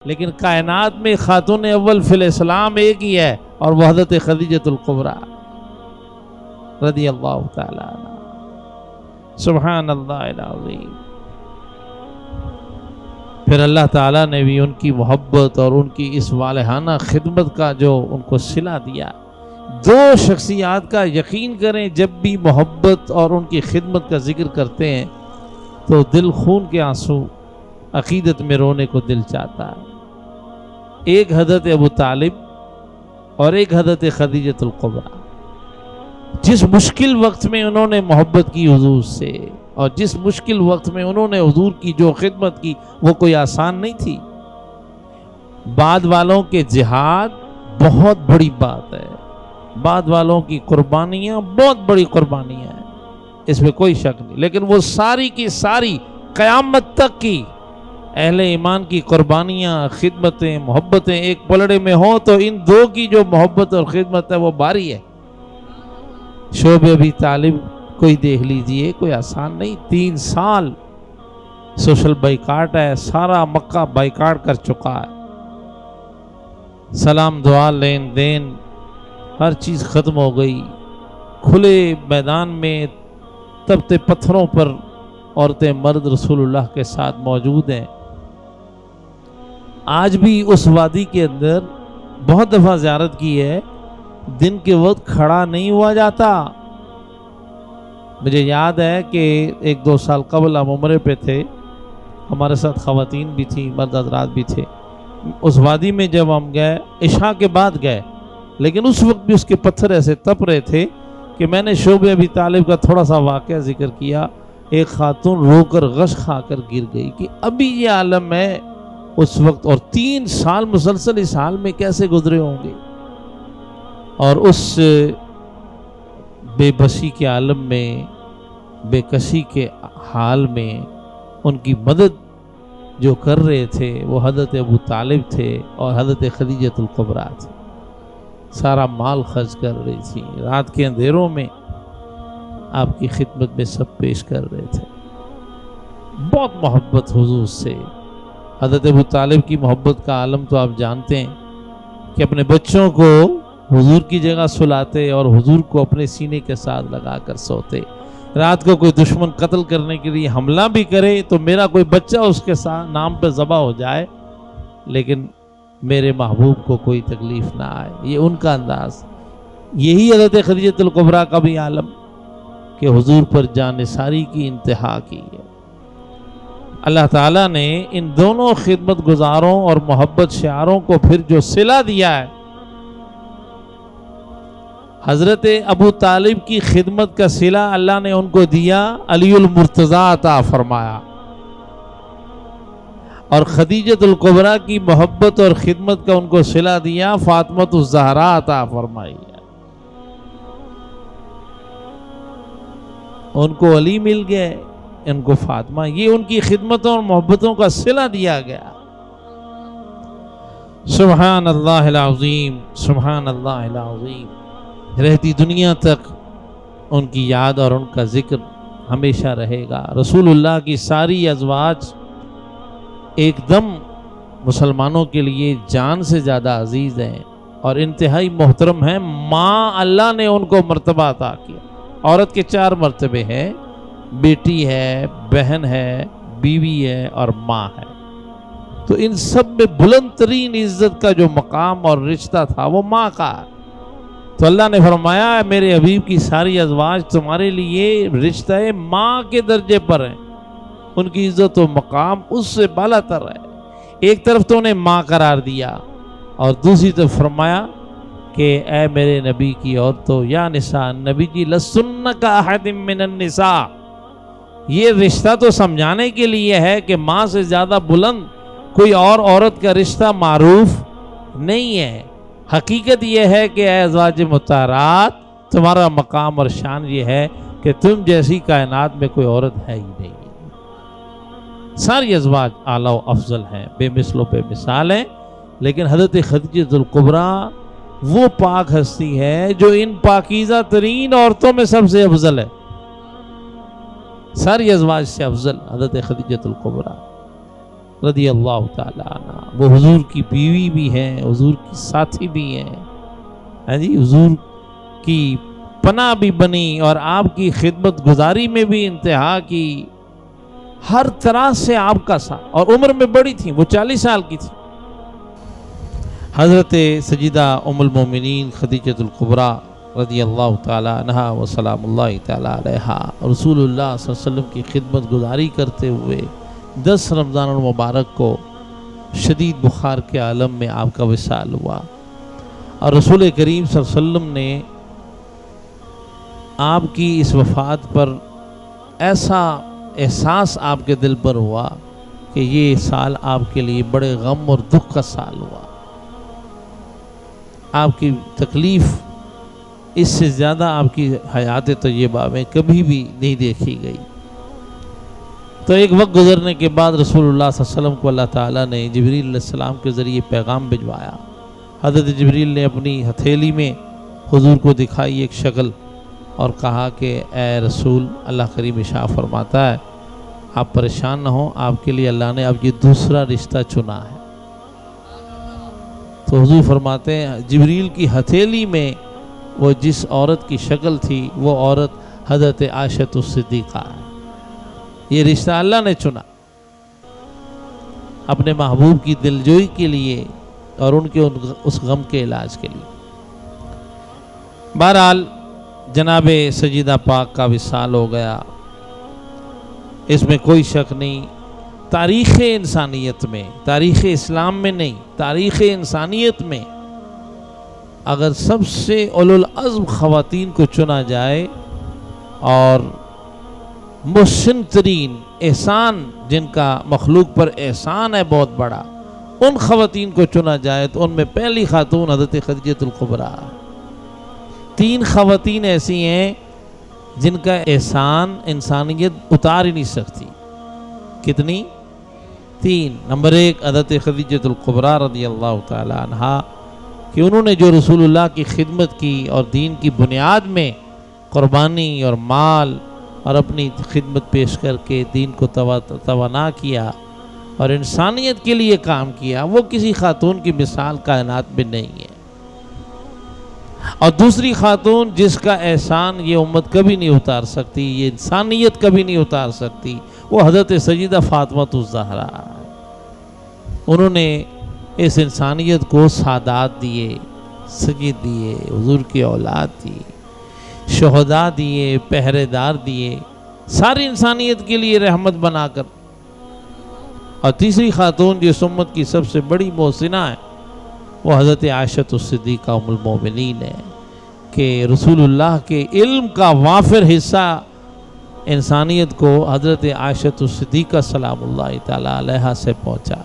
لیکن کائنات میں خاتون اول فی الاسلام ایک ہی ہے، اور وہ حضرت خدیجۃ الکبریٰ رضی اللہ تعالی عنہ۔ سبحان اللہ العظیم۔ پھر اللہ تعالیٰ نے بھی ان کی محبت اور ان کی اس والہانہ خدمت کا جو ان کو صلہ دیا۔ دو شخصیات کا یقین کریں، جب بھی محبت اور ان کی خدمت کا ذکر کرتے ہیں تو دل خون کے آنسو، عقیدت میں رونے کو دل چاہتا ہے۔ ایک حضرت ابو طالب اور ایک حضرت خدیجۃ الکبریٰ، جس مشکل وقت میں انہوں نے محبت کی حضور سے، اور جس مشکل وقت میں انہوں نے حضور کی جو خدمت کی وہ کوئی آسان نہیں تھی۔ بعد والوں کے جہاد بہت بڑی بات ہے، بعد والوں کی قربانیاں بہت بڑی قربانیاں ہیں، اس میں کوئی شک نہیں، لیکن وہ ساری کی ساری قیامت تک کی اہل ایمان کی قربانیاں، خدمتیں، محبتیں ایک پلڑے میں ہوں تو ان دو کی جو محبت اور خدمت ہے وہ باری ہے۔ شعب ابی طالب کوئی دیکھ لیجئے، کوئی آسان نہیں۔ 3 سال سوشل بائیکاٹ ہے، سارا مکہ بائیکاٹ کر چکا ہے، سلام دعا لین دین ہر چیز ختم ہو گئی، کھلے میدان میں تپتے پتھروں پر عورتیں مرد رسول اللہ کے ساتھ موجود ہیں۔ آج بھی اس وادی کے اندر بہت دفعہ زیارت کی ہے، دن کے وقت کھڑا نہیں ہوا جاتا۔ مجھے یاد ہے کہ 1-2 سال قبل ہم عمرے پہ تھے، ہمارے ساتھ خواتین بھی تھیں، مرد حضرات بھی تھے۔ اس وادی میں جب ہم گئے، عشاء کے بعد گئے، لیکن اس وقت بھی اس کے پتھر ایسے تپ رہے تھے کہ میں نے شعب ابی طالب کا تھوڑا سا واقعہ ذکر کیا۔ ایک خاتون رو کر غش کھا کر گر گئی کہ ابھی یہ عالم ہے اس وقت، اور 3 سال مسلسل اس حال میں کیسے گزرے ہوں گے۔ اور اس بے بسی کے عالم میں، بے کسی کے حال میں ان کی مدد جو کر رہے تھے وہ حضرت ابو طالب تھے اور حضرت خدیجۃ الکبریٰ تھے۔ سارا مال خرچ کر رہی تھی، رات کے اندھیروں میں آپ کی خدمت میں سب پیش کر رہے تھے۔ بہت محبت حضور سے۔ حضرت ابو طالب کی محبت کا عالم تو آپ جانتے ہیں کہ اپنے بچوں کو حضور کی جگہ سلاتے اور حضور کو اپنے سینے کے ساتھ لگا کر سوتے۔ رات کو کوئی دشمن قتل کرنے کے لیے حملہ بھی کرے تو میرا کوئی بچہ اس کے ساتھ نام پہ ذبح ہو جائے، لیکن میرے محبوب کو کوئی تکلیف نہ آئے۔ یہ ان کا انداز۔ یہی حضرت خدیجۃ الکبریٰ کا بھی عالم کہ حضور پر جانثاری کی انتہا کی ہے۔ اللہ تعالیٰ نے ان دونوں خدمت گزاروں اور محبت شعاروں کو پھر جو صلہ دیا ہے، حضرت ابو طالب کی خدمت کا صلہ اللہ نے ان کو دیا، علی المرتضیٰ عطا فرمایا، اور خدیجۃ الکبریٰ کی محبت اور خدمت کا ان کو صلہ دیا، فاطمۃ الزہراء عطا فرمائی ہے۔ ان کو علی مل گئے، ان کو فاطمہ، یہ ان کی خدمتوں اور محبتوں کا صلہ دیا گیا۔ سبحان اللہ العظیم، سبحان اللہ العظیم۔ رہتی دنیا تک ان کی یاد اور ان کا ذکر ہمیشہ رہے گا۔ رسول اللہ کی ساری ازواج ایک دم مسلمانوں کے لیے جان سے زیادہ عزیز ہیں اور انتہائی محترم ہیں۔ ماں اللہ نے ان کو مرتبہ عطا کیا۔ عورت کے 4 مرتبے ہیں، بیٹی ہے، بہن ہے، بیوی ہے اور ماں ہے۔ تو ان سب میں بلند ترین عزت کا جو مقام اور رشتہ تھا وہ ماں کا۔ تو اللہ نے فرمایا میرے حبیب کی ساری ازواج تمہارے لیے رشتہ ماں کے درجے پر ہیں، ان کی عزت و مقام اس سے بالا تر ہے۔ ایک طرف تو انہیں ماں قرار دیا اور دوسری طرف فرمایا کہ اے میرے نبی کی عورتوں، یا نساء نبی جی لستن کاحد من النساء، یہ رشتہ تو سمجھانے کے لیے ہے کہ ماں سے زیادہ بلند کوئی اور عورت کا رشتہ معروف نہیں ہے۔ حقیقت یہ ہے کہ اے ازواج مطہرات، تمہارا مقام اور شان یہ ہے کہ تم جیسی کائنات میں کوئی عورت ہے ہی نہیں۔ ساری ازواج اعلیٰ و افضل ہیں، بے مثل و بے مثال ہیں، لیکن حضرت خدیجۃ الکبریٰ وہ پاک ہستی ہے جو ان پاکیزہ ترین عورتوں میں سب سے افضل ہے۔ ساری ازواج سے افضل حضرت خدیجۃ الکبریٰ۔ رضی اللہ تعالیٰ عنہ، وہ حضور کی بیوی بھی ہیں، حضور کی ساتھی بھی ہیں، ہاں جی، حضور کی پناہ بھی بنی اور آپ کی خدمت گزاری میں بھی انتہا کی، ہر طرح سے آپ کا ساتھ، اور عمر میں بڑی تھی، وہ 40 سال کی تھی۔ حضرت سیدہ ام المومنین خدیجۃ الکبریٰ رضی اللہ تعالی عنہا و سلام اللہ تعالی علیہا رسول اللہ صلی اللہ علیہ وسلم کی خدمت گزاری کرتے ہوئے 10 رمضان المبارک کو شدید بخار کے عالم میں آپ کا وصال ہوا، اور رسول کریم صلی اللہ علیہ وسلم نے آپ کی اس وفات پر ایسا احساس آپ کے دل پر ہوا کہ یہ سال آپ کے لیے بڑے غم اور دکھ کا سال ہوا، آپ کی تکلیف اس سے زیادہ آپ کی حیات طیبہ میں کبھی بھی نہیں دیکھی گئی۔ تو ایک وقت گزرنے کے بعد رسول اللہ صلی اللہ علیہ وسلم کو اللہ تعالیٰ نے جبریل علیہ السلام کے ذریعے پیغام بھجوایا۔ حضرت جبریل نے اپنی ہتھیلی میں حضور کو دکھائی ایک شکل اور کہا کہ اے رسول، اللہ کریم ارشاد فرماتا ہے آپ پریشان نہ ہوں، آپ کے لیے اللہ نے اب یہ دوسرا رشتہ چنا ہے۔ تو حضور فرماتے ہیں جبریل کی ہتھیلی میں وہ جس عورت کی شکل تھی وہ عورت حضرت عائشہ الصدیقہ ہے، یہ رشتہ اللہ نے چنا اپنے محبوب کی دلجوئی کے لیے اور ان کے اس غم کے علاج کے لیے۔ بہرحال جناب سیدہ پاک کا وصال ہو گیا، اس میں کوئی شک نہیں۔ تاریخ انسانیت میں، تاریخ اسلام میں نہیں، تاریخ انسانیت میں اگر سب سے اولو العزم خواتین کو چنا جائے اور محسن ترین احسان جن کا مخلوق پر احسان ہے بہت بڑا، ان خواتین کو چنا جائے تو ان میں پہلی خاتون حضرت خدیجۃ الکبریٰ۔ 3 خواتین ایسی ہیں جن کا احسان انسانیت اتار ہی نہیں سکتی۔ کتنی؟ 3۔ نمبر 1 حضرت خدیجۃ الکبریٰ رضی اللہ تعالی عنہا کہ انہوں نے جو رسول اللہ کی خدمت کی اور دین کی بنیاد میں قربانی اور مال اور اپنی خدمت پیش کر کے دین کو توانا کیا اور انسانیت کے لیے کام کیا، وہ کسی خاتون کی مثال کائنات میں نہیں ہے۔ اور دوسری خاتون جس کا احسان یہ امت کبھی نہیں اتار سکتی، یہ انسانیت کبھی نہیں اتار سکتی، وہ حضرت سیدہ فاطمہ الزہرا۔ انہوں نے اس انسانیت کو سعادات دیے، سید دیے، حضور کی اولاد دی، شہداء دیے، پہرے دار دیے، ساری انسانیت کے لیے رحمت بنا کر۔ اور تیسری خاتون جو اس امت کی سب سے بڑی محسنہ ہے وہ حضرت عائشہ الصدیقہ ام المومنین ہے کہ رسول اللہ کے علم کا وافر حصہ انسانیت کو حضرت عائشہ الصدیقہ سلام اللہ تعالی علیہا سے پہنچا۔